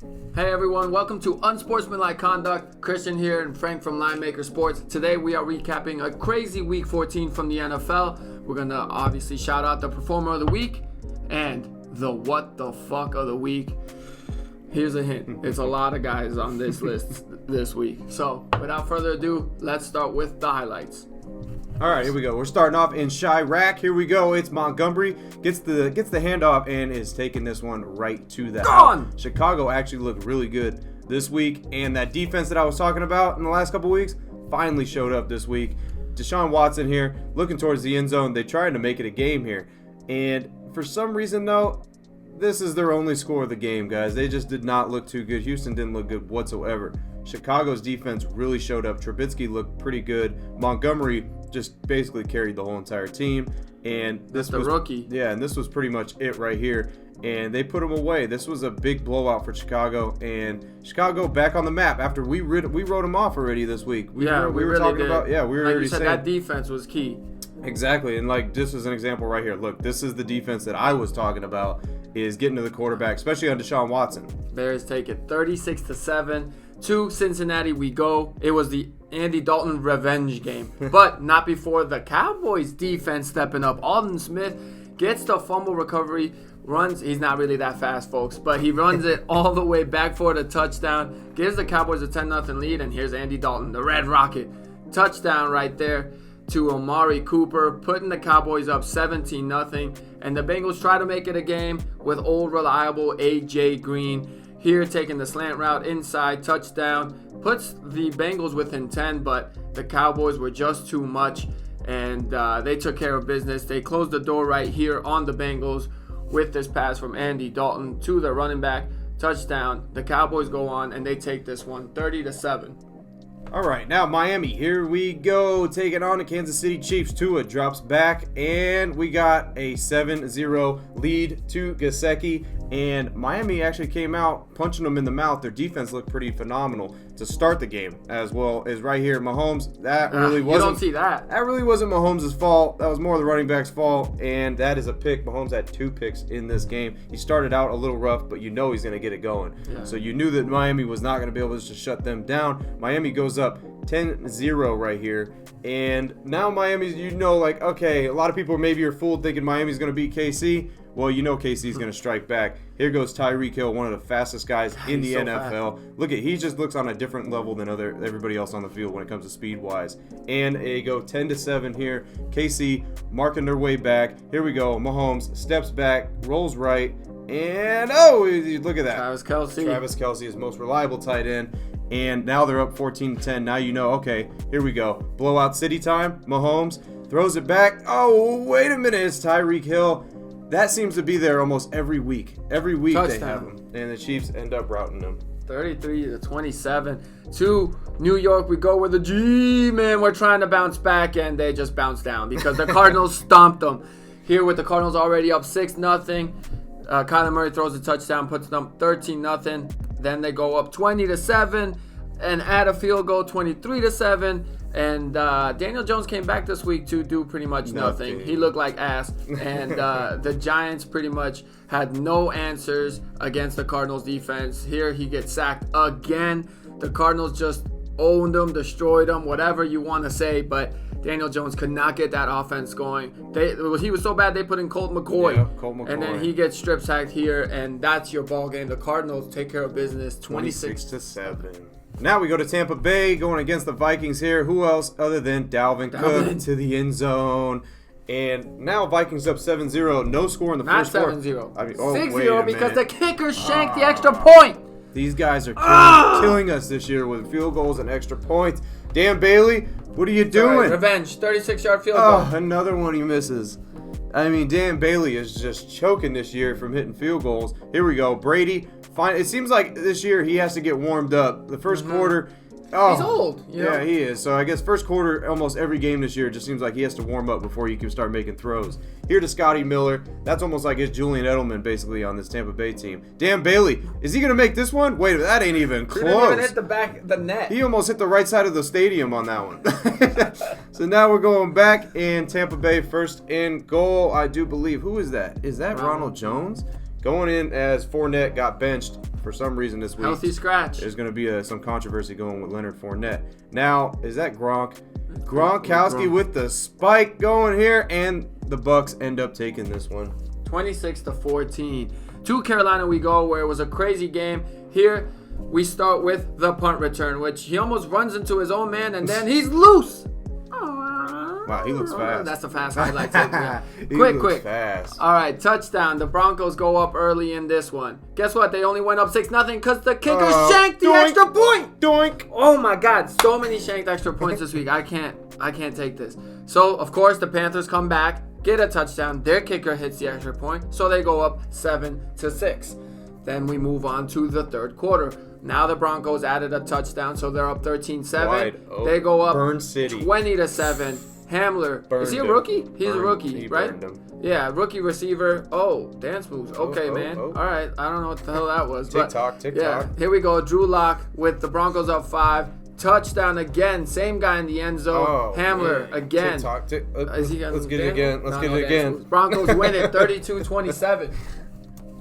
Hey everyone, welcome to Unsportsmanlike Conduct. Christian here and Frank from Linemaker Sports. Today we are recapping a crazy Week 14 from the NFL. We're going to obviously shout out the Performer of the Week and the What the Fuck of the Week. Here's a hint. It's a lot of guys on this list this week. So without further ado, let's start with the highlights. All right, here we go. We're starting off in Chirac. Here we go. It's Montgomery. Gets the handoff and is taking this one right to the Gone! Chicago actually looked really good this week. And that defense that I was talking about in the last couple weeks finally showed up this week. Deshaun Watson here looking towards the end zone. They tried to make it a game here. And for some reason, though, this is their only score of the game, guys. They just did not look too good. Houston didn't look good whatsoever. Chicago's defense really showed up. Trubisky looked pretty good. Montgomery just basically carried the whole entire team. And this was the rookie. Yeah, and this was pretty much it right here. And they put him away. This was a big blowout for Chicago. And Chicago back on the map after we wrote them off already this week. We were really talking did. about. Yeah, we were like already you said, saying that defense was key. Exactly, and like this is an example right here. Look, this is the defense that I was talking about, is getting to the quarterback, especially on Deshaun Watson. Bears take it 36-7 to Cincinnati. We go. It was the Andy Dalton revenge game, but not before the Cowboys defense stepping up. Alden Smith gets the fumble recovery, runs. He's not really that fast, folks, but he runs it all the way back for the touchdown. Gives the Cowboys a 10-0 lead, and here's Andy Dalton, the Red Rocket, touchdown right there to Amari Cooper, putting the Cowboys up 17-0. And the Bengals try to make it a game with old reliable A.J. Green here taking the slant route inside, touchdown. Puts the Bengals within 10, but the Cowboys were just too much, and they took care of business. They closed the door right here on the Bengals with this pass from Andy Dalton to the running back, touchdown. The Cowboys go on, and they take this one 30-7. All right, now Miami, here we go, taking on the Kansas City Chiefs. Tua drops back, and we got a 7-0 lead to Gesicki, and Miami actually came out punching them in the mouth. Their defense looked pretty phenomenal to start the game, as well as right here, Mahomes. That really wasn't. You don't see that. That really wasn't Mahomes' fault. That was more the running back's fault, and that is a pick. Mahomes had 2 picks in this game. He started out a little rough, but you know he's going to get it going. Yeah. So you knew that Miami was not going to be able to just shut them down. Miami goes up 10-0 right here, and now Miami's, okay, a lot of people maybe are fooled thinking Miami's going to beat KC. Well, you know KC's going to strike back. Here goes Tyreek Hill, one of the fastest guys in the NFL. Fast. He just looks on a different level than everybody else on the field when it comes to speed-wise. And they go 10-7 here. KC marking their way back. Here we go. Mahomes steps back, rolls right, and look at that. Travis Kelce, his most reliable tight end. And now they're up 14-10. Now you know, okay, here we go. Blowout city time. Mahomes throws it back. Oh, wait a minute. It's Tyreek Hill. That seems to be there almost every week. Every week touchdown. They have him. And the Chiefs end up routing them. 33-27 to New York. We go with the G-Man. We're trying to bounce back, and they just bounce down because the Cardinals stomped them. Here with the Cardinals already up 6-0. Kyler Murray throws a touchdown, puts them up 13-0. Then they go up 20-7 and add a field goal, 23-7. And Daniel Jones came back this week to do pretty much nothing. He looked like ass. And the Giants pretty much had no answers against the Cardinals defense. Here he gets sacked again. The Cardinals just owned him, destroyed him, whatever you want to say. But Daniel Jones could not get that offense going. He was so bad they put in Colt McCoy. Yeah, Colt McCoy. And then he gets strip sacked here, and that's your ball game. The Cardinals take care of business 26-7. Now we go to Tampa Bay going against the Vikings here. Who else other than Dalvin Cook to the end zone? And now Vikings up 7-0. No score in the first quarter. Not 7-0. 6-0 because the kicker shanked the extra point. These guys are killing us this year with field goals and extra points. Dan Bailey, what are you doing? Right, revenge. 36-yard field goal. Another one he misses. I mean, Dan Bailey is just choking this year from hitting field goals. Here we go. Brady. Fine. It seems like this year he has to get warmed up. The first quarter, he's old. Yeah, he is. So I guess first quarter, almost every game this year, it just seems like he has to warm up before you can start making throws. Here to Scotty Miller. That's almost like his Julian Edelman basically on this Tampa Bay team. Dan Bailey, is he going to make this one? Wait, that ain't even close. He didn't even hit the net. He almost hit the right side of the stadium on that one. So now we're going back in Tampa Bay, first and goal, I do believe. Who is that? Is that Ronald Jones? Going in as Fournette got benched for some reason this week. Healthy scratch. There's going to be some controversy going with Leonard Fournette. Now, is that Gronk? Gronkowski with the spike going here, and the Bucs end up taking this one. 26-14. To Carolina we go, where it was a crazy game. Here we start with the punt return, which he almost runs into his own man, and then he's loose. Wow, he looks fast. That's a fast highlight. Quick. Fast. All right, touchdown. The Broncos go up early in this one. Guess what? They only went up 6-0 because the kicker shanked the extra point. Doink. Oh my God, so many shanked extra points this week. I can't take this. So of course the Panthers come back, get a touchdown. Their kicker hits the extra point, so they go up 7-6. Then we move on to the third quarter. Now the Broncos added a touchdown, so they're up 13-7. They go up 20-7. Hamler. Is he a rookie? He's a rookie, right? Yeah, rookie receiver. Oh, dance moves. Okay, man. All right. I don't know what the hell that was. TikTok. Yeah, here we go. Drew Lock with the Broncos up 5. Touchdown again. Same guy in the end zone. Hamler again. TikTok. Let's get it again. Let's get it again. Broncos win it 32-27.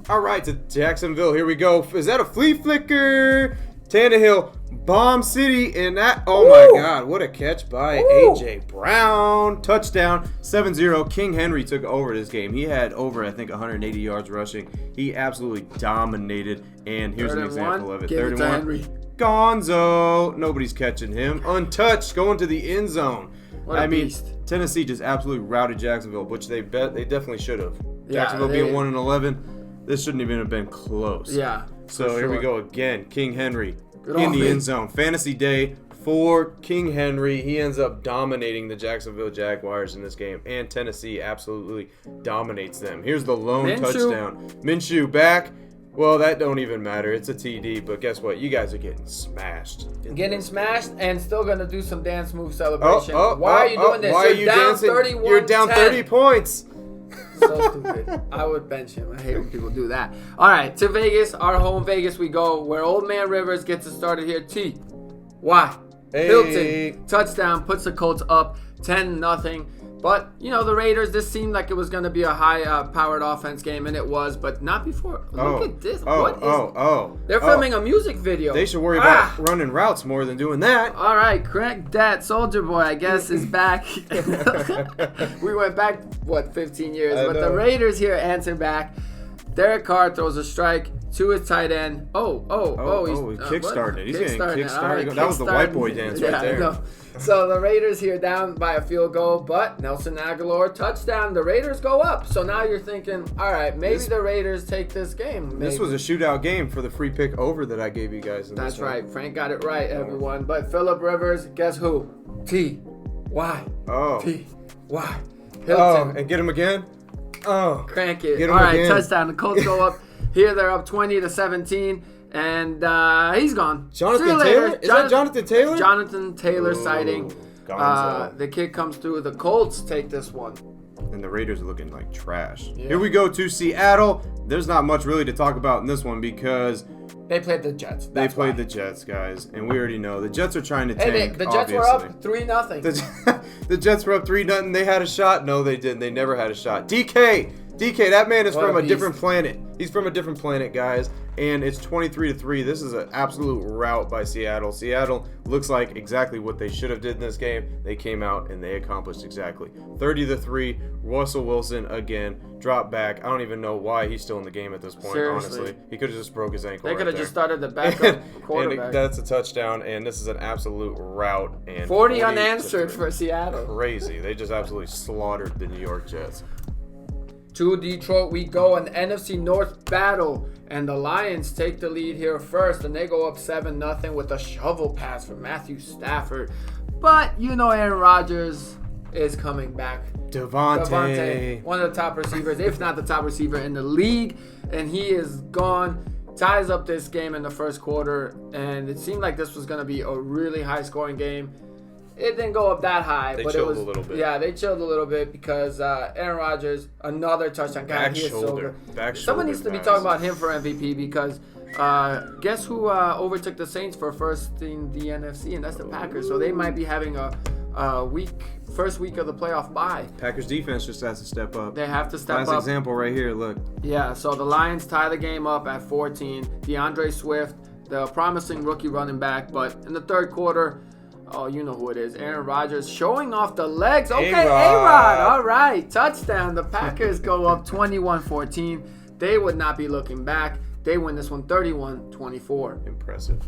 All right, to Jacksonville. Here we go. Is that a flea flicker? Tannehill, Bomb City, and that, oh my God, what a catch by A.J. Brown. Touchdown, 7-0. King Henry took over this game. He had over, I think, 180 yards rushing. He absolutely dominated, and here's an example of it. 31. Gonzo. Nobody's catching him. Untouched, going to the end zone. What a beast. Tennessee just absolutely routed Jacksonville, which they definitely should have. Jacksonville being 1-11, this shouldn't even have been close. Yeah. So here we go again. King Henry in the end zone. Fantasy day for King Henry. He ends up dominating the Jacksonville Jaguars in this game. And Tennessee absolutely dominates them. Here's the lone touchdown. Minshew back. Well, that don't even matter. It's a TD. But guess what? You guys are getting smashed. Getting smashed and still going to do some dance move celebration. Why are you doing this? Why You're down dancing? 31-10. You're down 30 points. So stupid. I would bench him. I hate when people do that. All right, to Vegas, our home Vegas we go, where Old Man Rivers gets it started here. T.Y. Hilton, touchdown, puts the Colts up 10-0. But, the Raiders, this seemed like it was going to be a high-powered offense game, and it was, but not before. Look at this. They're filming a music video. They should worry about running routes more than doing that. All right, correct that. Soldier Boy, I guess, is back. We went back, 15 years? But the Raiders here answer back. Derek Carr throws a strike to his tight end. He kickstarted. He's getting kickstarted. Right, that was the white boy dance right there. No. So the Raiders here down by a field goal, but Nelson Aguilar touchdown. The Raiders go up. So now you're thinking, all right, maybe the Raiders take this game. Maybe. This was a shootout game for the free pick over that I gave you guys. That's right. Frank got it right, everyone. But Phillip Rivers, guess who? T.Y. T.Y. Hilton. And get him again? Crank it. All right, touchdown. The Colts go up. Here they're up 20-17. And he's gone. Jonathan Taylor? Is that Jonathan Taylor? Jonathan Taylor sighting. The kick comes through. The Colts take this one. And the Raiders are looking like trash. Yeah. Here we go to Seattle. There's not much really to talk about in this one because they played the Jets. They played the Jets, guys. And we already know. The Jets are trying to tank, the Jets were up 3-0. The Jets were up 3-0. They had a shot. No, they didn't. They never had a shot. DK, that man is from a different planet. He's from a different planet, guys. And it's 23-3. This is an absolute rout by Seattle. Seattle looks like exactly what they should have did in this game. They came out and they accomplished exactly. 30-3. Russell Wilson again dropped back. I don't even know why he's still in the game at this point. Seriously. Honestly, he could have just broke his ankle. They could have just started the backup quarterback. And that's a touchdown. And this is an absolute rout. And 40 unanswered for Seattle. Crazy. They just absolutely slaughtered the New York Jets. To Detroit we go, an NFC North battle, and the Lions take the lead here first, and they go up 7-0 with a shovel pass from Matthew Stafford. But Aaron Rodgers is coming back. Devontae, one of the top receivers, if not the top receiver in the league, and he is gone. Ties up this game in the first quarter, and it seemed like this was going to be a really high-scoring game. It didn't go up that high, but it was a little bit. Yeah, they chilled a little bit because Aaron Rodgers, another touchdown. God, he is so good. Someone needs to be talking about him for MVP because guess who overtook the Saints for first in the NFC, and that's the Packers. So they might be having a first week of the playoff bye. Packers defense just has to step up. They have to step up. Last example right here, look. Yeah, so the Lions tie the game up at 14. DeAndre Swift, the promising rookie running back, but in the third quarter, oh, you know who it is. Aaron Rodgers showing off the legs. Okay, A-Rod. All right, touchdown. The Packers go up 21-14. They would not be looking back. They win this one 31-24. Impressive.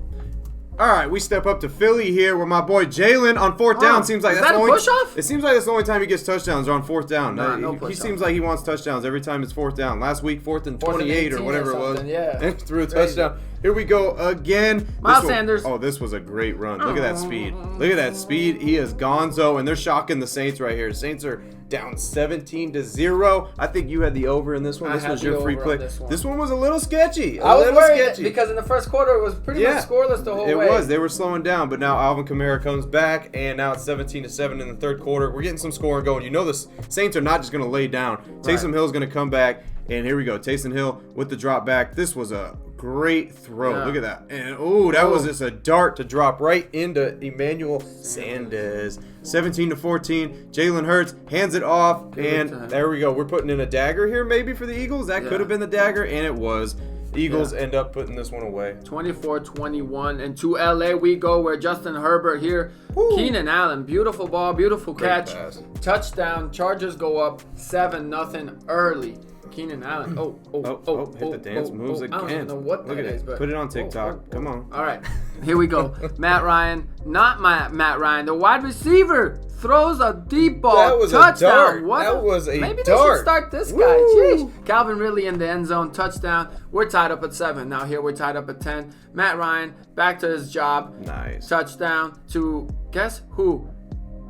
All right, we step up to Philly here, where my boy Jalen on fourth down seems like is that's that the a only. push-off? It seems like that's the only time he gets touchdowns on fourth down. No he seems like he wants touchdowns every time it's fourth down. Last week, 4th and 4th and 28 or whatever it was. Yeah. And threw a touchdown. Here we go again. Miles Sanders. Oh, this was a great run. Look at that speed. Look at that speed. He is gonzo, and they're shocking the Saints right here. The Saints are down 17-0. I think you had the over in this one. This was your free play. This one was a little sketchy. I was worried because in the first quarter it was pretty much scoreless the whole way. It was. They were slowing down, but now Alvin Kamara comes back, and now it's 17-7 in the third quarter. We're getting some scoring going. You know the Saints are not just going to lay down. Taysom Hill's going to come back, and here we go. Taysom Hill with the drop back. This was a great throw. Yeah. Look at that. And that was just a dart to drop right into Emmanuel Sanders. 17-14. Jalen Hurts hands it off, and there we go. We're putting in a dagger here maybe for the Eagles. That could have been the dagger, and it was. The Eagles end up putting this one away. 24-21. And to LA we go, where Justin Herbert here. Woo. Keenan Allen, beautiful ball, beautiful catch. Touchdown. Chargers go up 7-0 early. Keenan Allen. Hit the dance moves again. I don't even know what that is. But put it on TikTok. Come on. All right. Here we go. Matt Ryan. Not Matt Ryan. The wide receiver throws a deep ball. That was touchdown. A dart. What that was a maybe dart. They should start this guy. Jeez. Calvin Ridley in the end zone. Touchdown. We're tied up at 7. Now here we're tied up at 10. Matt Ryan back to his job. Nice. Touchdown to guess who?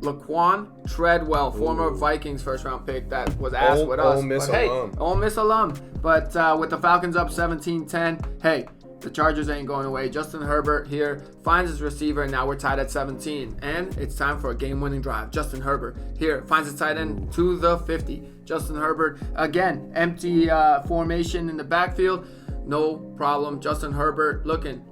Laquan Treadwell, former Vikings first-round pick that was asked with us. Ole Miss alum. But with the Falcons up 17-10, hey, the Chargers ain't going away. Justin Herbert here finds his receiver, and now we're tied at 17. And it's time for a game-winning drive. Justin Herbert here finds his tight end to the 50. Justin Herbert, again, empty formation in the backfield. No problem. Justin Herbert looking,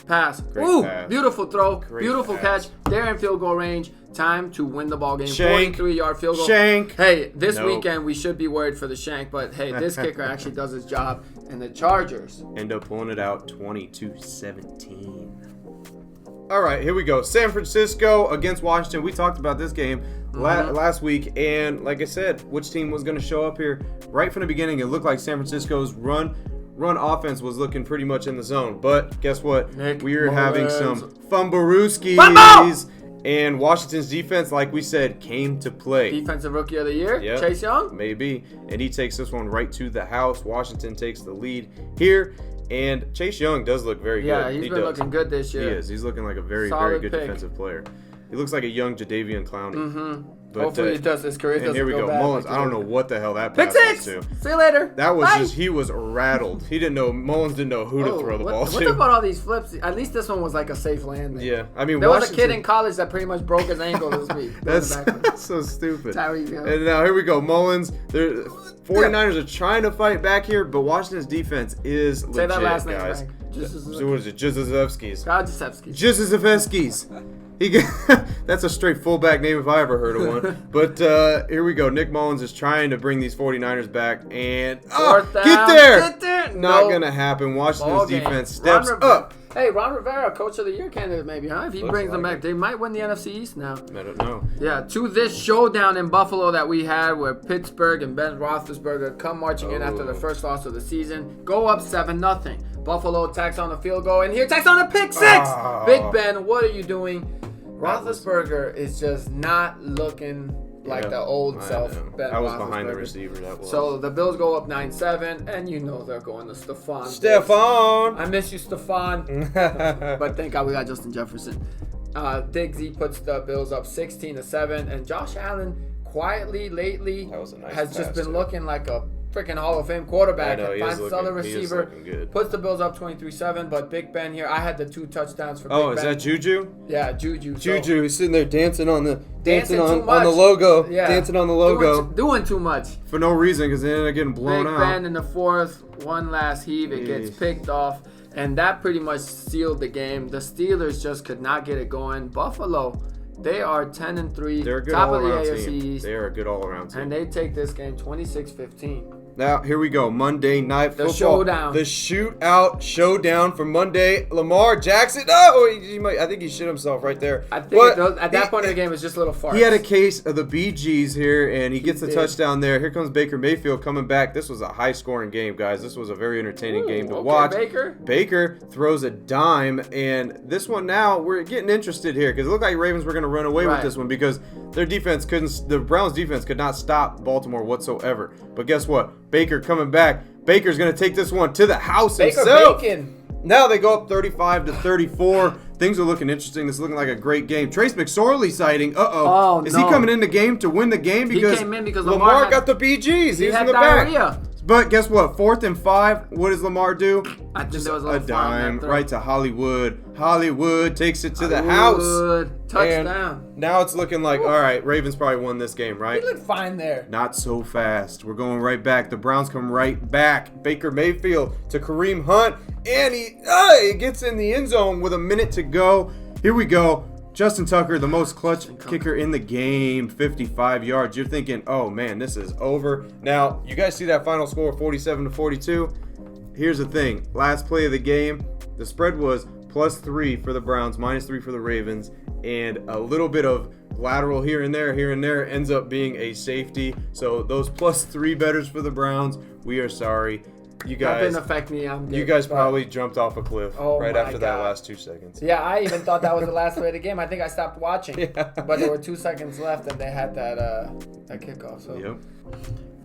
pass. Pass. Beautiful throw, beautiful catch. They're in field goal range. Time to win the ball game. Shank. 43-yard field goal. Shank. Hey, this weekend we should be worried for the shank, but hey, this kicker actually does his job. And the Chargers end up pulling it out 22-17. All right, here we go. San Francisco against Washington. We talked about this game last week, and like I said, which team was going to show up here right from the beginning? It looked like San Francisco's run offense was looking pretty much in the zone. But guess what? We are having some Fumbarooskies. And Washington's defense, like we said, came to play. Defensive Rookie of the Year, Chase Young? Maybe. And he takes this one right to the house. Washington takes the lead here. And Chase Young does look very good. Yeah, he's been looking good this year. He is. He's looking like a very, very good defensive player. He looks like a young Jadeveon Clowney. Mm-hmm. But, hopefully he does his career. And here we go. Mullins, I don't know what the hell that pass was to. See you later. That was he was rattled. Mullins didn't know who to throw the ball to. What's about all these flips? At least this one was like a safe landing. Yeah. I mean, there was a kid in college that pretty much broke his ankle this week. That's so stupid. Tyreek Hill. And now here we go. Mullins. 49ers are trying to fight back here, but Washington's defense is legit, Say that last name, guys. Frank. So what is it? Jizazevskis. Jizazevskis. That's a straight fullback name if I ever heard of one. But here we go. Nick Mullins is trying to bring these 49ers back. And get there! Not going to happen. Washington's defense steps up. Hey, Ron Rivera, Coach of the Year candidate maybe, huh? If he brings them back, they might win the NFC East now. I don't know. Yeah, to this showdown in Buffalo that we had where Pittsburgh and Ben Roethlisberger come marching in after the first loss of the season, go up 7-0. Buffalo tacks on a field goal, and here tacks on a pick six. Big Ben, what are you doing? Roethlisberger is just not looking like the old self. Ben I was behind the receiver. So the Bills go up 9-7, and you know they're going to Stephon. I miss you, Stephon. But thank God we got Justin Jefferson. Diggsy puts the Bills up 16-7, and Josh Allen quietly lately has just been looking like a freaking Hall of Fame quarterback. Finds another receiver, puts the Bills up 23-7. But Big Ben here, I had the 2 touchdowns for Big Ben. Oh, is that Juju? Yeah, Juju. Juju, he's sitting there dancing on the logo. Yeah. Dancing on the logo. Doing too much. For no reason, because they ended up getting blown out. Big Ben in the fourth, one last heave, it gets picked off. And that pretty much sealed the game. The Steelers just could not get it going. Buffalo They are 10-3. They're a good top of the all-around AFC team. East. They are a good all-around team. And they take this game 26-15. Now, here we go. Monday Night Football. showdown. The shootout showdown for Monday. Lamar Jackson. Oh, I think he shit himself right there. I think at that point of the game, it was just a little farce. He had a case of the BGs here, and he gets the did. touchdown there. Here comes Baker Mayfield coming back. This was a high-scoring game, guys. This was a very entertaining game to watch. Baker throws a dime, and this one now, we're getting interested here because it looked like Ravens were going to run away with this one because the Browns defense could not stop Baltimore whatsoever. But guess what? Baker coming back. Baker's going to take this one to the house himself. Now they go up 35-34. Things are looking interesting. This is looking like a great game. Trace McSorley sighting. Oh, Is he coming in the game to win the game? Because he came in because Lamar got the BGs. He's in the back. But guess what? 4th and 5. What does Lamar do? I just there was a dime right to Hollywood. Hollywood takes it to the house. Touchdown. And now it's looking like, all right, Ravens probably won this game, right? He looked fine there. Not so fast. We're going right back. The Browns come right back. Baker Mayfield to Kareem Hunt. And he gets in the end zone with a minute to go. Here we go. Justin Tucker, the most clutch kicker in the game, 55 yards. You're thinking, oh, man, this is over. Now, you guys see that final score, 47-42? Here's the thing. Last play of the game, the spread was +3 for the Browns, -3 for the Ravens, and a little bit of lateral here and there ends up being a safety. So those +3 bettors for the Browns, we are sorry. You guys, that didn't affect me. You guys probably jumped off a cliff right after that last 2 seconds. Yeah, I even thought that was the last play of the game. I think I stopped watching. Yeah. But there were 2 seconds left, and they had that kickoff. So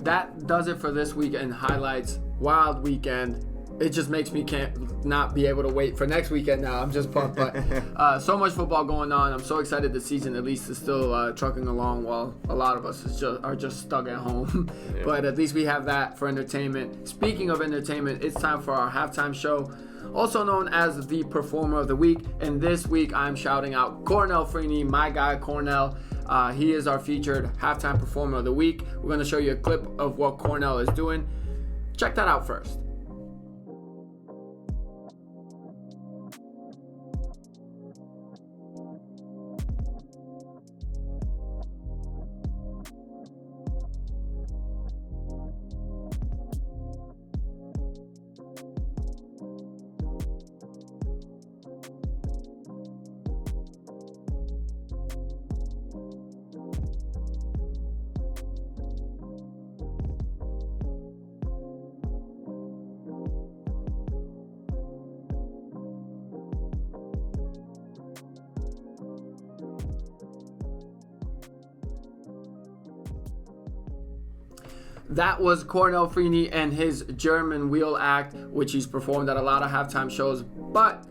that does it for this weekend highlights. Wild weekend. It just makes me not be able to wait for next weekend now. I'm just pumped. But so much football going on. I'm so excited the season at least is still trucking along while a lot of us are just stuck at home. Yeah. But at least we have that for entertainment. Speaking of entertainment, it's time for our halftime show, also known as the Performer of the Week. And this week I'm shouting out Cornell Freeney, my guy Cornell. He is our featured halftime Performer of the Week. We're going to show you a clip of what Cornell is doing. Check that out first. That was Cornell Freeney and his German Wheel Act, which he's performed at a lot of halftime shows. But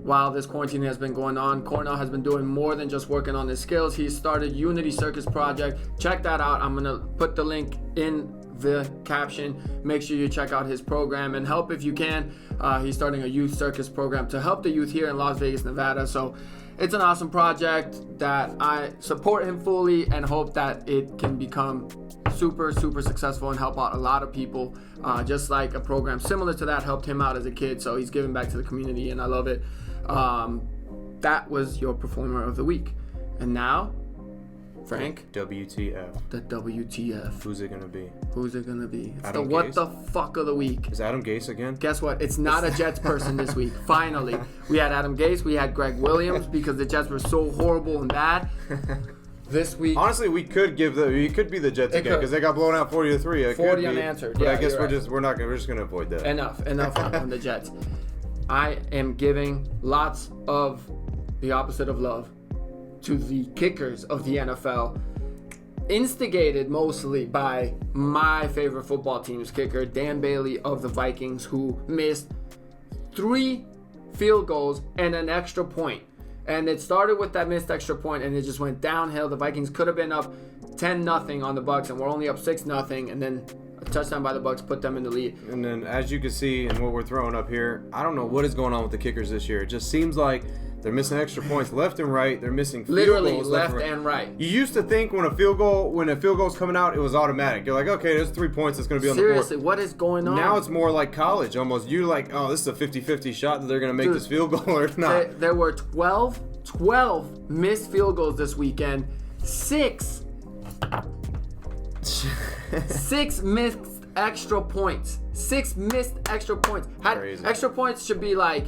while this quarantine has been going on, Cornell has been doing more than just working on his skills. He started Unity Circus Project. Check that out. I'm going to put the link in the caption. Make sure you check out his program and help if you can. He's starting a youth circus program to help the youth here in Las Vegas, Nevada. So it's an awesome project that I support him fully and hope that it can become super successful and help out a lot of people, just like a program similar to that helped him out as a kid. So he's giving back to the community and I love it. That was your Performer of the Week. And now, Frank, WTF. The WTF. Who's it gonna be? It's Adam the What Gase? the fuck of the week. Is Adam Gase again? Guess what? It's not a Jets person this week. Finally. We had Adam Gase, we had Greg Williams because the Jets were so horrible and bad. This week, honestly, we could be the Jets again because they got blown out 40-3. 40 unanswered. But yeah, I guess we're right. just gonna avoid that. Enough on the Jets. I am giving lots of the opposite of love to the kickers of the NFL, instigated mostly by my favorite football team's kicker, Dan Bailey of the Vikings, who missed 3 field goals and an extra point. And it started with that missed extra point, and it just went downhill. The Vikings could have been up 10-0 on the Bucs, and we're only up 6-0, and then a touchdown by the Bucs put them in the lead. And then, as you can see in what we're throwing up here, I don't know what is going on with the kickers this year. It just seems like They're missing extra points left and right. They're missing field Literally goals left and and right. You used to think when a field goal's coming out, it was automatic. You're like, okay, there's 3 points that's going to be on the board. Seriously, what is going on? Now it's more like college almost. You're like, oh, this is a 50-50 shot that they're going to make this field goal or not. There were 12 missed field goals this weekend. 6 missed extra points. 6 missed extra points. Crazy. Extra points should be like,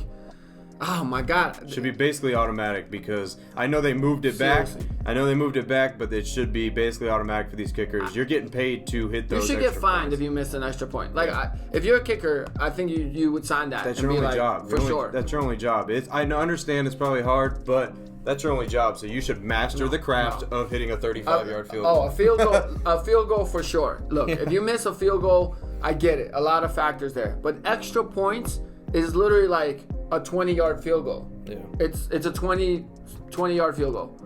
oh my God. Should be basically automatic because I know they moved it back. But it should be basically automatic for these kickers. You're getting paid to hit those. You should get fined points if you miss an extra point. Like, if you're a kicker, I think you would sign that. That's and your be only like, job. For sure. That's your only job. I understand it's probably hard, but that's your only job. So you should master the craft of hitting a 35-yard field goal. Oh, a field goal for sure. Look, if you miss a field goal, I get it. A lot of factors there. But extra points is literally like a 20-yard field goal. Yeah. It's a 20-yard field goal.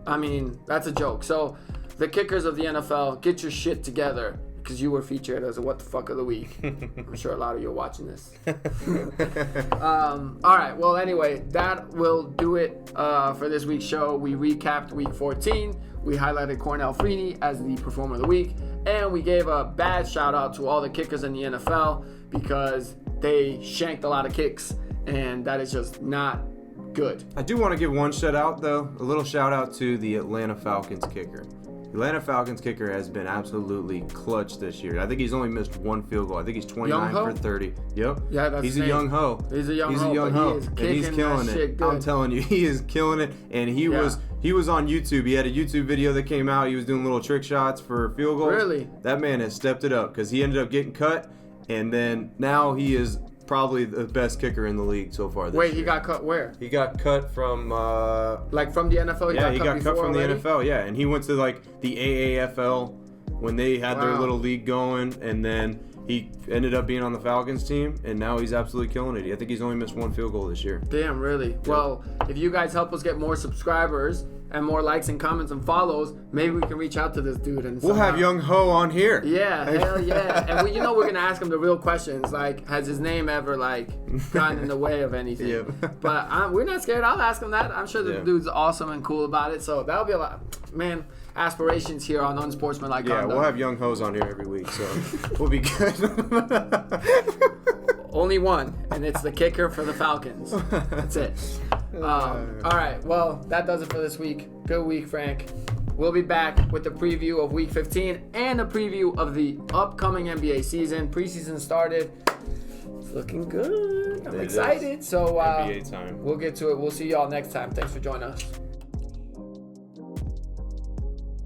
I mean, that's a joke. So the kickers of the NFL, get your shit together because you were featured as a What the Fuck of the Week. I'm sure a lot of you are watching this. All right. Well, anyway, that will do it for this week's show. We recapped Week 14. We highlighted Cornell Freeney as the Performer of the Week. And we gave a bad shout-out to all the kickers in the NFL because they shanked a lot of kicks. And that is just not good. I do want to give one shout-out, though. A little shout-out to the Atlanta Falcons kicker. The Atlanta Falcons kicker has been absolutely clutch this year. I think he's only missed one field goal. I think he's 29 for 30. Yep. Yeah, that's He's a young ho. He's a young ho. And he's killing it. I'm telling you, he is killing it. And he was on YouTube. He had a YouTube video that came out. He was doing little trick shots for field goals. Really? That man has stepped it up because he ended up getting cut. And then now he is probably the best kicker in the league so far this year. Wait, he got cut where? He got cut from... like from the NFL? He got cut from already? the NFL, yeah. And he went to like the AAFL when they had their little league going. And then he ended up being on the Falcons team. And now he's absolutely killing it. I think he's only missed one field goal this year. Damn, really? Yep. Well, if you guys help us get more subscribers and more likes and comments and follows, maybe we can reach out to this dude and we'll have Young Ho on here. Yeah, hell yeah. And we're gonna ask him the real questions, like has his name ever like gotten in the way of anything? Yep. But we're not scared. I'll ask him that. I'm sure the dude's awesome and cool about it. So that'll be a lot, man. Aspirations here on Unsportsmanlike Conduct. Yeah, we'll have Young Ho's on here every week, so we'll be good. Only one, and it's the kicker for the Falcons. That's it. All right, well, that does it for this week. Good week, Frank. We'll be back with the preview of Week 15 and a preview of the upcoming NBA season. Preseason started. It's looking good. I'm excited. So NBA time. We'll get to it. We'll see y'all next time. Thanks for joining us.